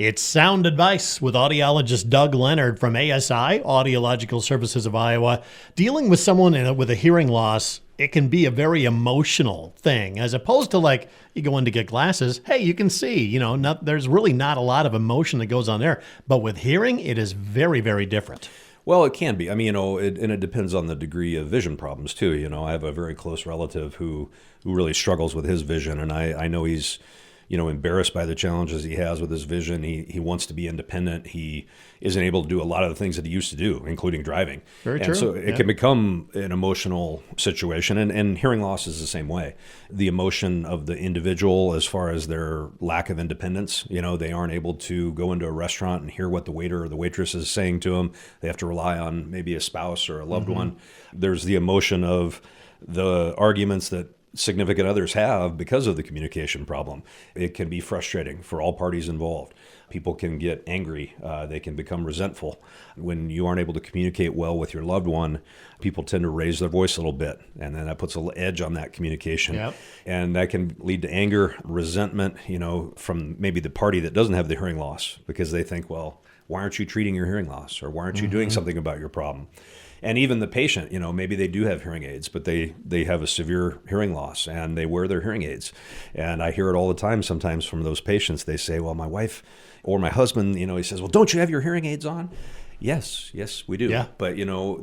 It's Sound Advice with audiologist Doug Leonard from ASI, Audiological Services of Iowa. Dealing with someone with a hearing loss, it can be a very emotional thing, as opposed to like you go in to get glasses. Hey, you can see, there's really not a lot of emotion that goes on there. But with hearing, it is very, very different. Well, it can be. I mean, and it depends on the degree of vision problems too. I have a very close relative who really struggles with his vision, and I know he's embarrassed by the challenges he has with his vision. He wants to be independent. He isn't able to do a lot of the things that he used to do, including driving. Very true. So it can become an emotional situation, and hearing loss is the same way. The emotion of the individual as far as their lack of independence, they aren't able to go into a restaurant and hear what the waiter or the waitress is saying to them. They have to rely on maybe a spouse or a loved one. There's the emotion of the arguments that significant others have because of the communication problem. It can be frustrating for all parties involved. People can get angry. They can become resentful. When you aren't able to communicate well with your loved one, people tend to raise their voice a little bit, and then that puts a little edge on that communication. Yep. And that can lead to anger, resentment, from maybe the party that doesn't have the hearing loss, because they think, well, why aren't you treating your hearing loss? Or why aren't you doing something about your problem? And even the patient, maybe they do have hearing aids, but they have a severe hearing loss and they wear their hearing aids. And I hear it all the time sometimes from those patients. They say, well, my wife or my husband, he says, well, don't you have your hearing aids on? Yes, we do. Yeah. But,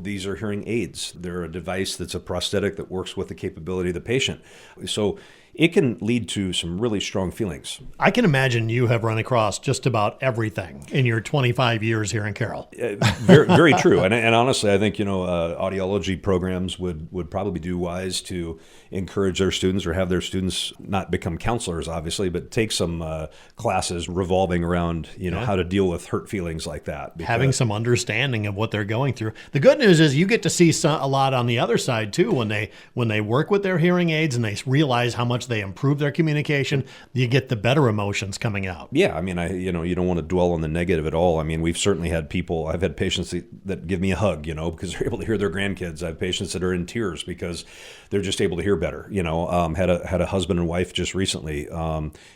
these are hearing aids. They're a device that's a prosthetic that works with the capability of the patient. So it can lead to some really strong feelings. I can imagine you have run across just about everything in your 25 years here in Carroll. Very, very true. And honestly, I think, audiology programs would probably do wise to encourage their students or have their students not become counselors, obviously, but take some classes revolving around, how to deal with hurt feelings like that. Having some understanding of what they're going through. The good news is you get to see a lot on the other side too. When they work with their hearing aids and they realize how much they improve their communication, you get the better emotions coming out. Yeah, I mean, you don't want to dwell on the negative at all. I mean, we've certainly had I've had patients that give me a hug, because they're able to hear their grandkids. I have patients that are in tears because they're just able to hear better. Had a husband and wife just recently.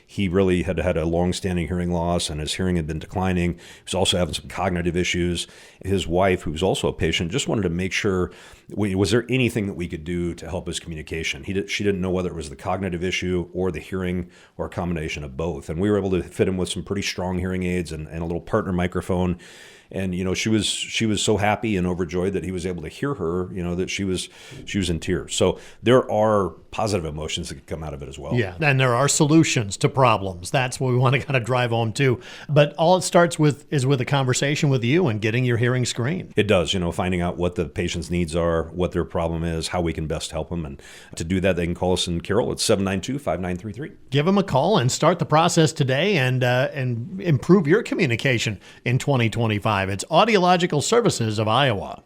He really had a long-standing hearing loss, and his hearing had been declining. He was also having some cognitive issues. His wife, who was also a patient, just wanted to make sure, was there anything that we could do to help his communication? She didn't know whether it was the cognitive issue or the hearing or a combination of both. And we were able to fit him with some pretty strong hearing aids and a little partner microphone. And she was so happy and overjoyed that he was able to hear her, that she was in tears. So there are positive emotions that can come out of it as well. Yeah, and there are solutions to problems. That's what we want to kind of drive home too. But all it starts with is with a conversation with you and getting your hearing screened. It does, finding out what the patient's needs are, what their problem is, how we can best help them. And to do that, they can call us in Carroll at 792-5933. Give them a call and start the process today and improve your communication in 2025. It's Audiological Services of Iowa.